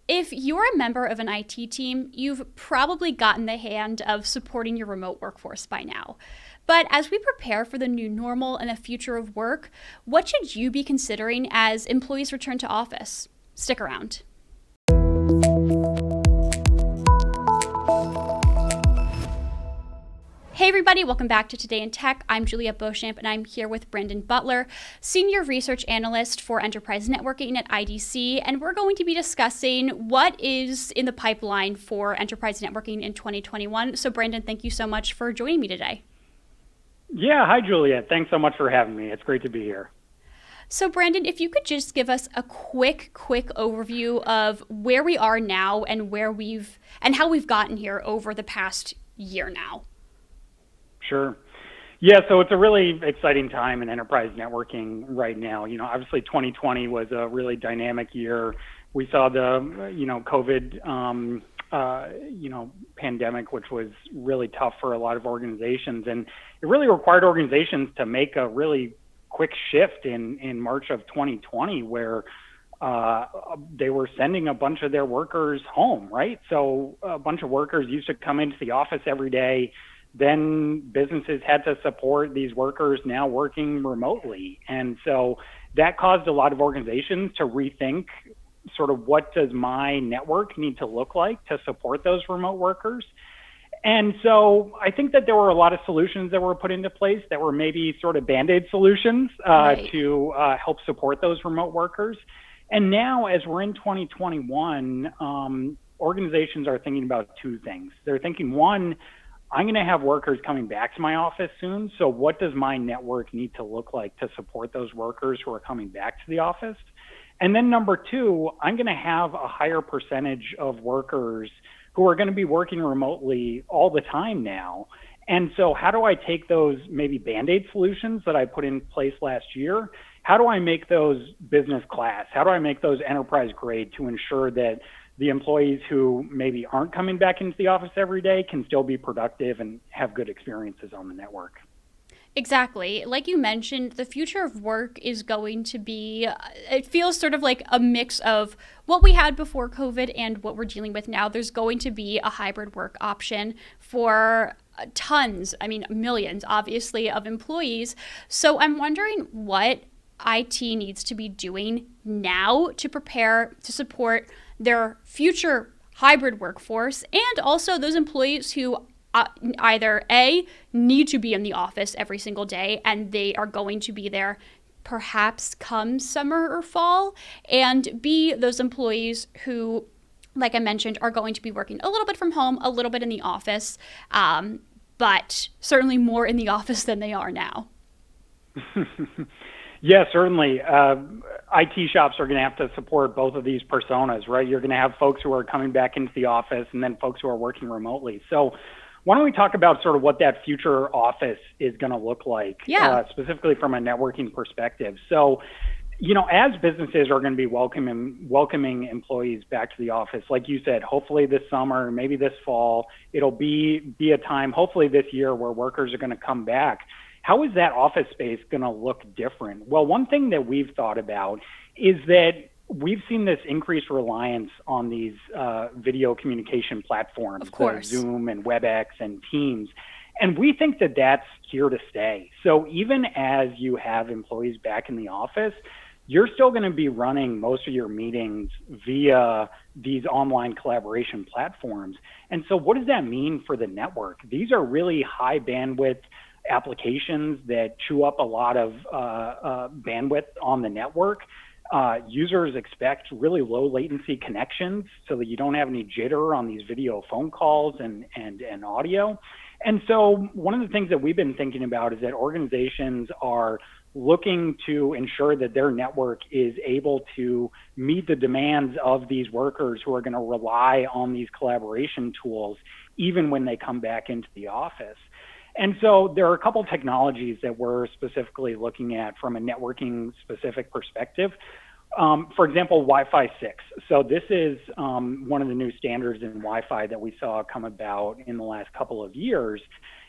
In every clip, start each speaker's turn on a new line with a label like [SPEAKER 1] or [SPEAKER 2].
[SPEAKER 1] If you're a member of an IT team, you've probably gotten the hand of supporting your remote workforce by now. But as we prepare for the new normal and the future of work, what should you be considering as employees return to office? Stick around. Hey everybody, welcome back to Today in Tech. I'm Juliette Beauchamp and I'm here with Brandon Butler, Senior Research Analyst for Enterprise Networking at IDC, and we're going to be discussing what is in the pipeline for enterprise networking in 2021. So Brandon, thank you so much for joining me today.
[SPEAKER 2] Yeah, hi Juliette. Thanks so much for having me. It's great to be here.
[SPEAKER 1] So Brandon, if you could just give us a quick overview of where we are now and how we've gotten here over the past year now.
[SPEAKER 2] Sure. Yeah, so it's a really exciting time in enterprise networking right now. Obviously 2020 was a really dynamic year. We saw the, COVID, pandemic, which was really tough for a lot of organizations. And it really required organizations to make a really quick shift in March of 2020 where they were sending a bunch of their workers home, right? So a bunch of workers used to come into the office every day. Then businesses had to support these workers now working remotely. And so that caused a lot of organizations to rethink sort of what does my network need to look like to support those remote workers. And so I think that there were a lot of solutions that were put into place that were maybe sort of Band-Aid solutions
[SPEAKER 1] Right.
[SPEAKER 2] to help support those remote workers. And now as we're in 2021, organizations are thinking about two things. They're thinking, one, I'm going to have workers coming back to my office soon. So what does my network need to look like to support those workers who are coming back to the office? And then number two, I'm going to have a higher percentage of workers who are going to be working remotely all the time now. And so how do I take those maybe Band-Aid solutions that I put in place last year? How do I make those business class? How do I make those enterprise grade to ensure that the employees who maybe aren't coming back into the office every day can still be productive and have good experiences on the network?
[SPEAKER 1] Exactly. Like you mentioned, the future of work is going to be, it feels sort of like a mix of what we had before COVID and what we're dealing with now. There's going to be a hybrid work option for tons, I mean, millions, obviously, of employees. So I'm wondering what IT needs to be doing now to prepare to support their future hybrid workforce and also those employees who either A, need to be in the office every single day and they are going to be there perhaps come summer or fall, and B, those employees who, like I mentioned, are going to be working a little bit from home, a little bit in the office, but certainly more in the office than they are now.
[SPEAKER 2] Yeah, certainly. IT shops are going to have to support both of these personas, right? You're going to have folks who are coming back into the office and then folks who are working remotely. So why don't we talk about sort of what that future office is going to look like,
[SPEAKER 1] Yeah.
[SPEAKER 2] specifically from a networking perspective. So, as businesses are going to be welcoming employees back to the office, like you said, hopefully this summer, maybe this fall, it'll be a time, hopefully this year, where workers are going to come back. How is that office space going to look different? Well, one thing that we've thought about is that we've seen this increased reliance on these video communication platforms,
[SPEAKER 1] Of course.
[SPEAKER 2] Zoom and WebEx and Teams. And we think that that's here to stay. So even as you have employees back in the office, you're still going to be running most of your meetings via these online collaboration platforms. And so what does that mean for the network? These are really high bandwidth applications that chew up a lot of bandwidth on the network. Users expect really low latency connections so that you don't have any jitter on these video phone calls and audio. And so one of the things that we've been thinking about is that organizations are looking to ensure that their network is able to meet the demands of these workers who are going to rely on these collaboration tools even when they come back into the office. And so there are a couple technologies that we're specifically looking at from a networking specific perspective. For example, Wi-Fi 6. So this is one of the new standards in Wi-Fi that we saw come about in the last couple of years.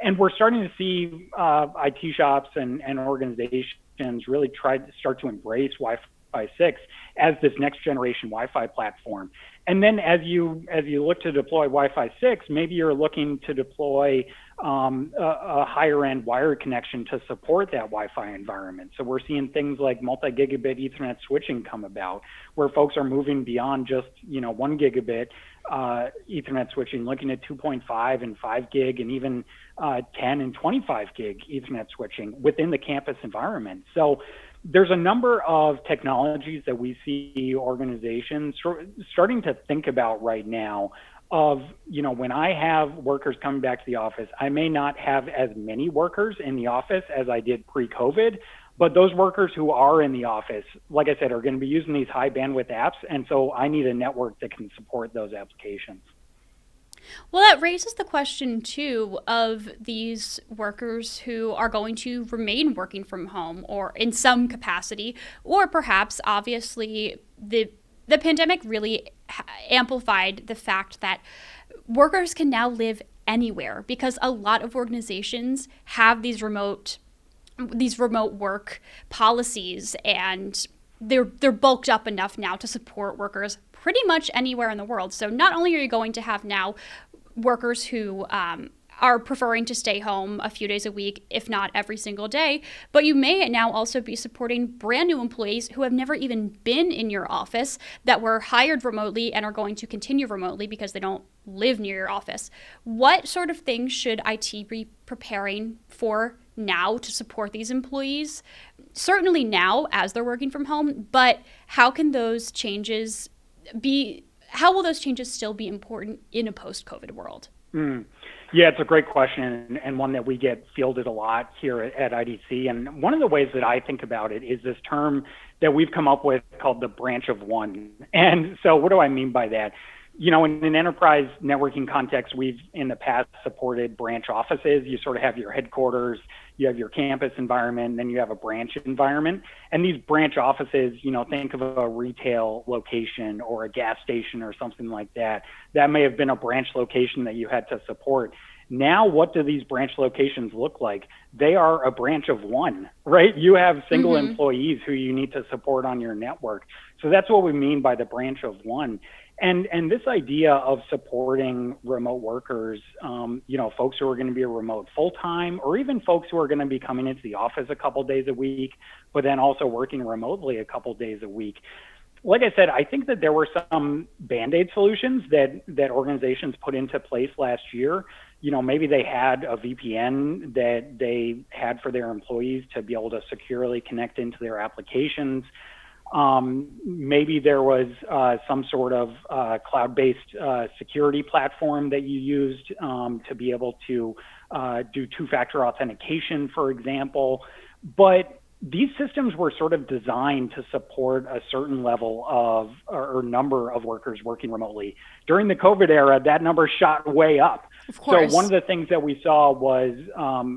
[SPEAKER 2] And we're starting to see IT shops and organizations really start to embrace Wi-Fi Wi-Fi 6 as this next generation Wi-Fi platform. And then as you look to deploy Wi-Fi 6, maybe you're looking to deploy a higher end wired connection to support that Wi-Fi environment. So we're seeing things like multi-gigabit Ethernet switching come about, where folks are moving beyond just 1 gigabit Ethernet switching, looking at 2.5 and 5 gig, and even 10 and 25 gig Ethernet switching within the campus environment. So there's a number of technologies that we see organizations starting to think about right now of, when I have workers coming back to the office, I may not have as many workers in the office as I did pre-COVID, but those workers who are in the office, like I said, are going to be using these high bandwidth apps. And so I need a network that can support those applications.
[SPEAKER 1] Well, that raises the question, too, of these workers who are going to remain working from home or in some capacity, or perhaps, obviously, the pandemic really amplified the fact that workers can now live anywhere because a lot of organizations have these remote work policies, and they're bulked up enough now to support workers pretty much anywhere in the world. So not only are you going to have now workers who are preferring to stay home a few days a week, if not every single day, but you may now also be supporting brand new employees who have never even been in your office, that were hired remotely and are going to continue remotely because they don't live near your office. What sort of things should IT be preparing for now to support these employees? Certainly now as they're working from home, but how will those changes still be important in a post-COVID world?
[SPEAKER 2] Yeah, it's a great question, and one that we get fielded a lot here at IDC. And one of the ways that I think about it is this term that we've come up with called the branch of one. And so what do I mean by that? In an enterprise networking context, we've in the past supported branch offices. You sort of have your headquarters, you have your campus environment, and then you have a branch environment. And these branch offices, think of a retail location or a gas station or something like that. That may have been a branch location that you had to support. Now, what do these branch locations look like? They are a branch of one, right? You have single employees who you need to support on your network. So that's what we mean by the branch of one. And this idea of supporting remote workers, folks who are going to be remote full-time, or even folks who are going to be coming into the office a couple days a week, but then also working remotely a couple days a week. Like I said, I think that there were some Band-Aid solutions that organizations put into place last year. Maybe they had a VPN that they had for their employees to be able to securely connect into their applications. Maybe there was some sort of cloud-based security platform that you used to be able to do two-factor authentication, for example. But these systems were sort of designed to support a certain level of or number of workers working remotely. During the COVID era, that number shot way up.
[SPEAKER 1] Of course.
[SPEAKER 2] So one of the things that we saw was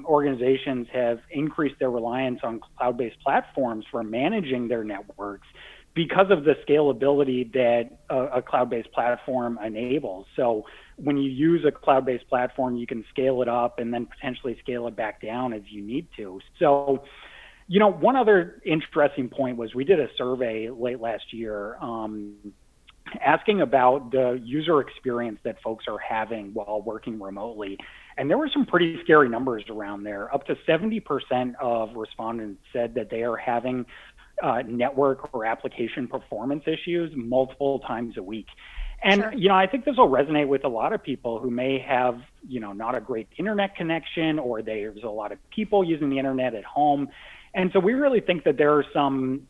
[SPEAKER 2] organizations have increased their reliance on cloud-based platforms for managing their networks because of the scalability that a cloud-based platform enables. So when you use a cloud-based platform, you can scale it up and then potentially scale it back down as you need to. So, one other interesting point was we did a survey late last year asking about the user experience that folks are having while working remotely. And there were some pretty scary numbers around there. Up to 70% of respondents said that they are having network or application performance issues multiple times a week. And,
[SPEAKER 1] Sure.
[SPEAKER 2] I think this will resonate with a lot of people who may have, not a great internet connection, or there's a lot of people using the internet at home. And so we really think that there are some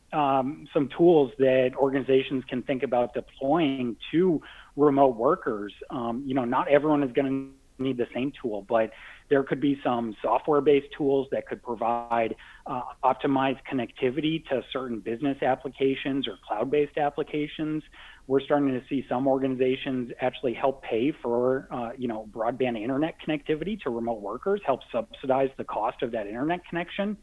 [SPEAKER 2] tools that organizations can think about deploying to remote workers. Not everyone is going to need the same tool, but there could be some software-based tools that could provide optimized connectivity to certain business applications or cloud-based applications. We're starting to see some organizations actually help pay for, broadband internet connectivity to remote workers, help subsidize the cost of that internet connection.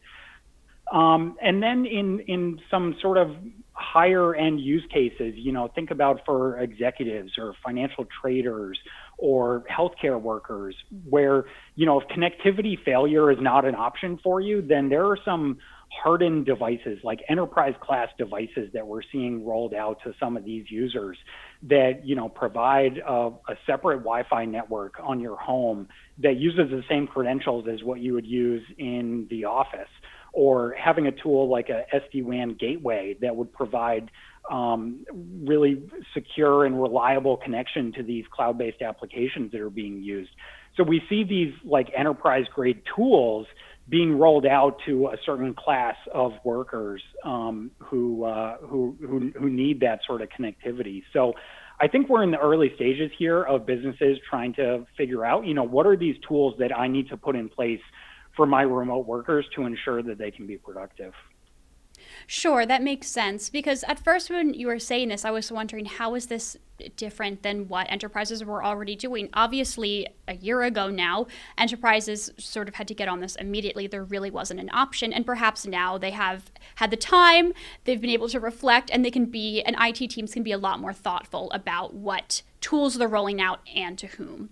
[SPEAKER 2] And then in some sort of higher end use cases, think about for executives or financial traders or healthcare workers, where, if connectivity failure is not an option for you, then there are some hardened devices like enterprise class devices that we're seeing rolled out to some of these users that, provide a separate Wi-Fi network on your home that uses the same credentials as what you would use in the office, or having a tool like a SD-WAN gateway that would provide really secure and reliable connection to these cloud-based applications that are being used. So we see these like enterprise-grade tools being rolled out to a certain class of workers who need that sort of connectivity. So I think we're in the early stages here of businesses trying to figure out, what are these tools that I need to put in place for my remote workers to ensure that they can be productive.
[SPEAKER 1] Sure, that makes sense. Because at first, when you were saying this, I was wondering, how is this different than what enterprises were already doing? Obviously, a year ago now, enterprises sort of had to get on this immediately. There really wasn't an option. And perhaps now they have had the time, they've been able to reflect, and and IT teams can be a lot more thoughtful about what tools they're rolling out and to whom.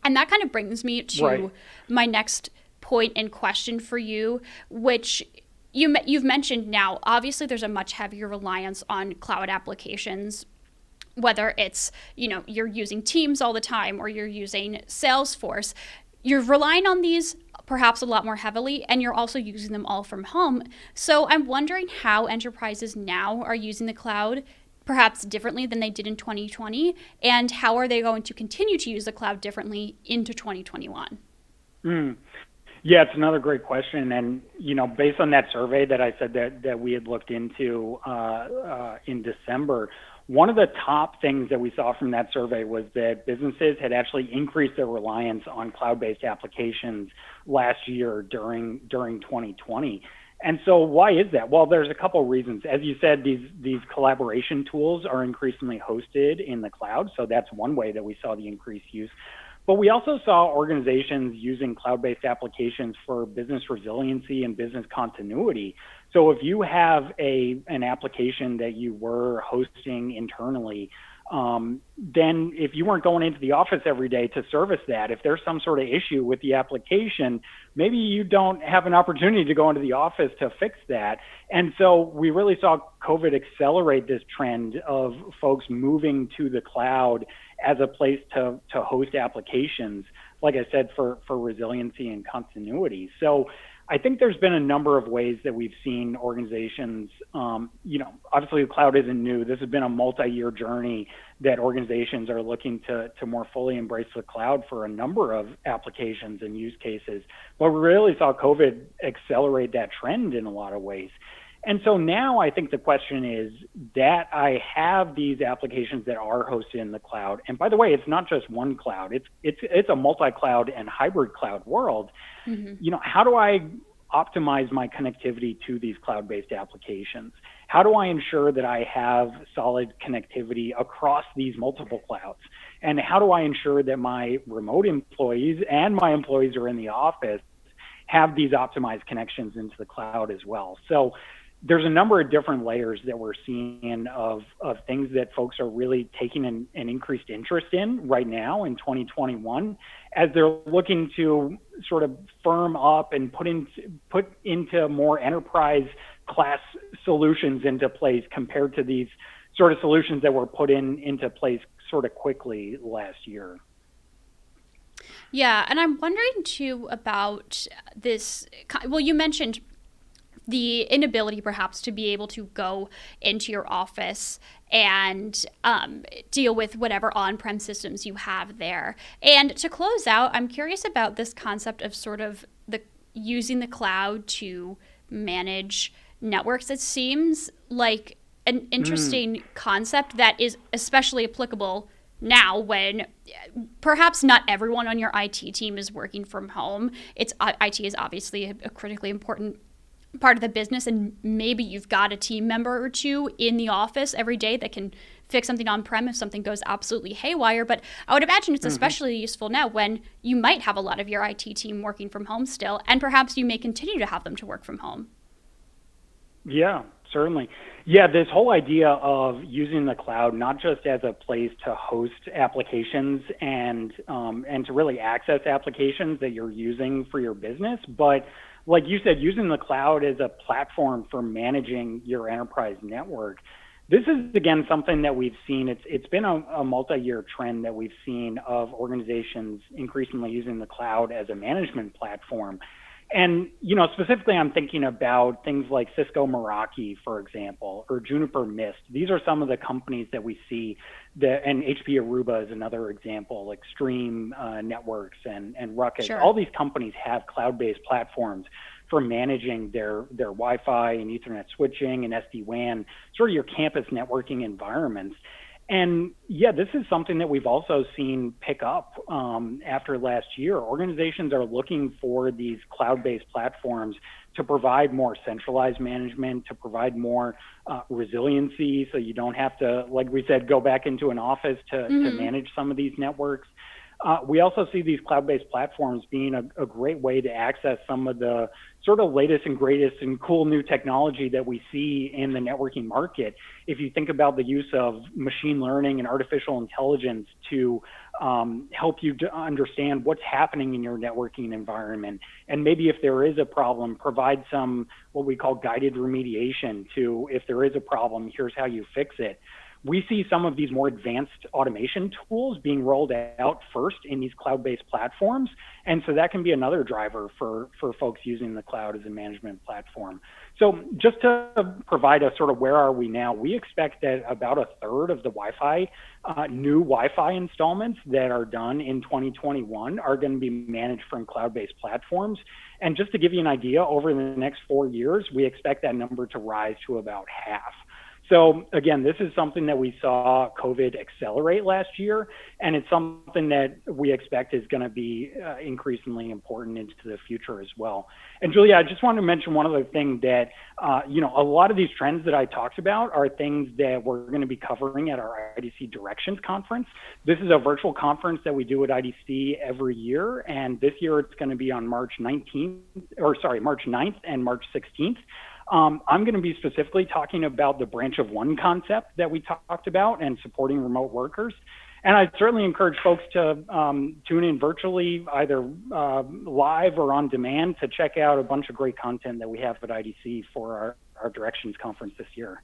[SPEAKER 1] And that kind of brings me to my next point in question for you, which you've mentioned now. Obviously, there's a much heavier reliance on cloud applications, whether it's, you're using Teams all the time or you're using Salesforce. You're relying on these perhaps a lot more heavily, and you're also using them all from home. So I'm wondering how enterprises now are using the cloud perhaps differently than they did in 2020, and how are they going to continue to use the cloud differently into 2021?
[SPEAKER 2] Yeah, it's another great question. And, based on that survey that I said that we had looked into in December, one of the top things that we saw from that survey was that businesses had actually increased their reliance on cloud-based applications last year during 2020. And so why is that? Well, there's a couple of reasons. As you said, these collaboration tools are increasingly hosted in the cloud. So that's one way that we saw the increased use. But we also saw organizations using cloud-based applications for business resiliency and business continuity. So if you have an application that you were hosting internally, then if you weren't going into the office every day to service that, if there's some sort of issue with the application, maybe you don't have an opportunity to go into the office to fix that. And so we really saw COVID accelerate this trend of folks moving to the cloud as a place to host applications, like I said, for resiliency and continuity. So I think there's been a number of ways that we've seen organizations, obviously the cloud isn't new. This has been a multi-year journey that organizations are looking to more fully embrace the cloud for a number of applications and use cases. But we really saw COVID accelerate that trend in a lot of ways. And so now I think the question is that I have these applications that are hosted in the cloud. And by the way, it's not just one cloud. It's a multi-cloud and hybrid cloud world. Mm-hmm. How do I optimize my connectivity to these cloud-based applications? How do I ensure that I have solid connectivity across these multiple clouds? And how do I ensure that my remote employees and my employees who are in the office have these optimized connections into the cloud as well? So there's a number of different layers that we're seeing of things that folks are really taking an increased interest in right now in 2021 as they're looking to sort of firm up and put into more enterprise class solutions into place compared to these sort of solutions that were put into place sort of quickly last year.
[SPEAKER 1] Yeah, and I'm wondering too about this. Well, you mentioned the inability perhaps to be able to go into your office and deal with whatever on-prem systems you have there. And to close out, I'm curious about this concept of sort of using the cloud to manage networks. It seems like an interesting concept that is especially applicable now when perhaps not everyone on your IT team is working from home. IT is obviously a critically important part of the business, and maybe you've got a team member or two in the office every day that can fix something on-prem if something goes absolutely haywire. But I would imagine it's especially useful now when you might have a lot of your IT team working from home still, and perhaps you may continue to have them to work from home.
[SPEAKER 2] Yeah, Certainly. Yeah, this whole idea of using the cloud not just as a place to host applications and to really access applications that you're using for your business, but like you said, using the cloud as a platform for managing your enterprise network. This is again something that we've seen. It's been a multi-year trend that we've seen of organizations increasingly using the cloud as a management platform. And, specifically, I'm thinking about things like Cisco Meraki, for example, or Juniper Mist. These are some of the companies that we see, and HP Aruba is another example, Extreme Networks and Ruckus.
[SPEAKER 1] Sure.
[SPEAKER 2] All these companies have cloud-based platforms for managing their Wi-Fi and Ethernet switching and SD-WAN, sort of your campus networking environments. And yeah, this is something that we've also seen pick up after last year. Organizations are looking for these cloud-based platforms to provide more centralized management, to provide more resiliency, so you don't have to, like we said, go back into an office to manage some of these networks. We also see these cloud-based platforms being a great way to access some of the sort of latest and greatest and cool new technology that we see in the networking market. If you think about the use of machine learning and artificial intelligence to help you to understand what's happening in your networking environment, and maybe if there is a problem, provide some what we call guided remediation to, if there is a problem, here's how you fix it. We see some of these more advanced automation tools being rolled out first in these cloud-based platforms. And so that can be another driver for folks using the cloud as a management platform. So just to provide a sort of where are we now, we expect that about a third of the new Wi-Fi installments that are done in 2021 are going to be managed from cloud-based platforms. And just to give you an idea, over the next 4 years, we expect that number to rise to about half. So again, this is something that we saw COVID accelerate last year, and it's something that we expect is going to be increasingly important into the future as well. And Julia, I just wanted to mention one other thing that, a lot of these trends that I talked about are things that we're going to be covering at our IDC Directions Conference. This is a virtual conference that we do at IDC every year, and this year it's going to be on March 9th and March 16th. I'm going to be specifically talking about the branch of one concept that we talked about and supporting remote workers. And I'd certainly encourage folks to tune in virtually, either live or on demand, to check out a bunch of great content that we have at IDC for our Directions Conference this year.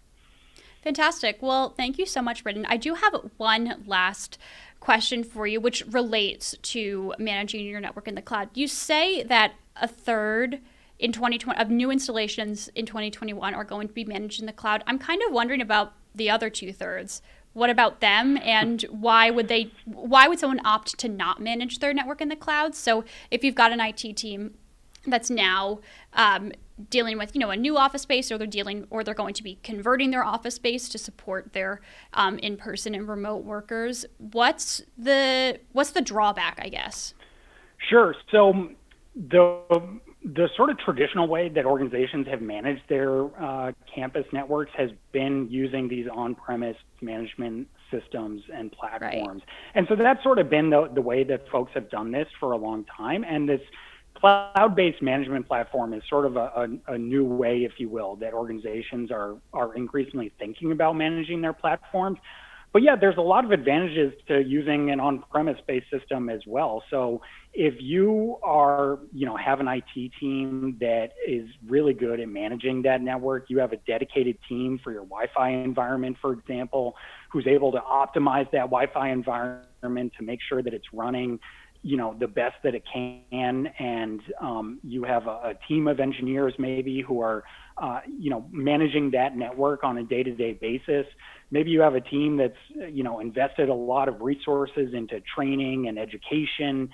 [SPEAKER 1] Fantastic. Well, thank you so much, Britton. I do have one last question for you, which relates to managing your network in the cloud. You say that a third in 2020 of new installations in 2021 are going to be managed in the cloud. I'm kind of wondering about the other 2/3. What about them, and why would someone opt to not manage their network in the cloud? So if you've got an IT team that's now dealing with a new office space, or they're going to be converting their office space to support their in-person and remote workers, what's the drawback, I guess?
[SPEAKER 2] Sure. So the sort of traditional way that organizations have managed their campus networks has been using these on-premise management systems and platforms. Right. And so that's sort of been the way that folks have done this for a long time. And this cloud-based management platform is sort of a new way, if you will, that organizations are increasingly thinking about managing their platforms. But yeah, there's a lot of advantages to using an on-premise based system as well. So if you have an IT team that is really good at managing that network, you have a dedicated team for your Wi-Fi environment, for example, who's able to optimize that Wi-Fi environment to make sure that it's running the best that it can, and you have a team of engineers maybe who are managing that network on a day-to-day basis. Maybe you have a team that's invested a lot of resources into training and education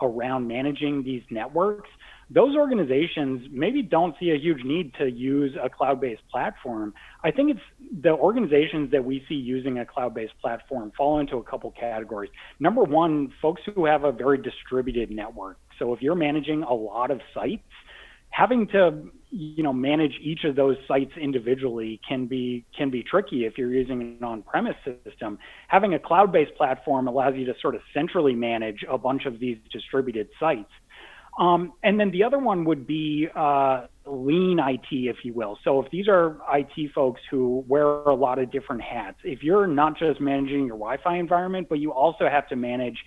[SPEAKER 2] around managing these networks. Those organizations maybe don't see a huge need to use a cloud-based platform. I think it's the organizations that we see using a cloud-based platform fall into a couple categories. Number one, folks who have a very distributed network. So if you're managing a lot of sites, having to manage each of those sites individually can be tricky if you're using an on-premise system. Having a cloud-based platform allows you to sort of centrally manage a bunch of these distributed sites. And then the other one would be lean IT, if you will. So if these are IT folks who wear a lot of different hats, if you're not just managing your Wi-Fi environment, but you also have to manage,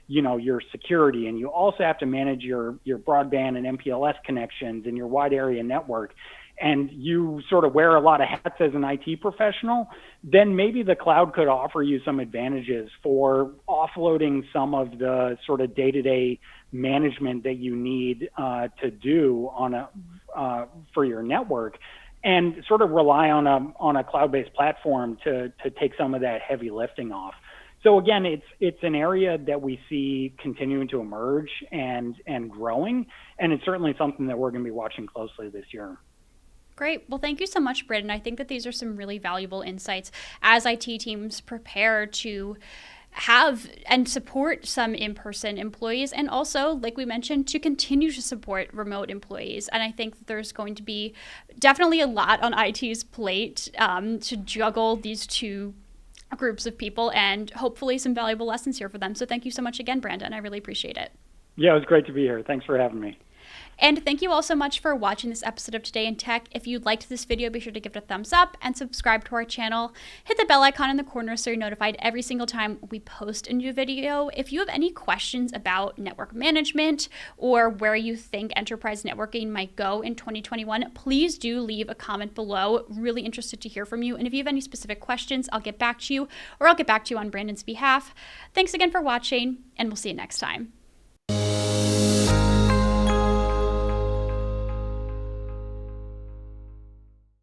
[SPEAKER 2] your security, and you also have to manage your broadband and MPLS connections and your wide area network, and you sort of wear a lot of hats as an IT professional, then maybe the cloud could offer you some advantages for offloading some of the sort of day-to-day management that you need to do for your network, and sort of rely on a cloud-based platform to take some of that heavy lifting off. So again, it's an area that we see continuing to emerge and growing, and it's certainly something that we're going to be watching closely this year.
[SPEAKER 1] Great. Well, thank you so much, Britton. I think that these are some really valuable insights as IT teams prepare to have and support some in-person employees, and also, like we mentioned, to continue to support remote employees. And I think that there's going to be definitely a lot on IT's plate to juggle these two groups of people, and hopefully some valuable lessons here for them. So thank you so much again, Brandon. I really appreciate it.
[SPEAKER 2] Yeah, it was great to be here. Thanks for having me.
[SPEAKER 1] And thank you all so much for watching this episode of Today in Tech. If you liked this video, be sure to give it a thumbs up and subscribe to our channel. Hit the bell icon in the corner so you're notified every single time we post a new video. If you have any questions about network management or where you think enterprise networking might go in 2021, please do leave a comment below. Really interested to hear from you. And if you have any specific questions, I'll get back to you, or I'll get back to you on Brandon's behalf. Thanks again for watching, and we'll see you next time.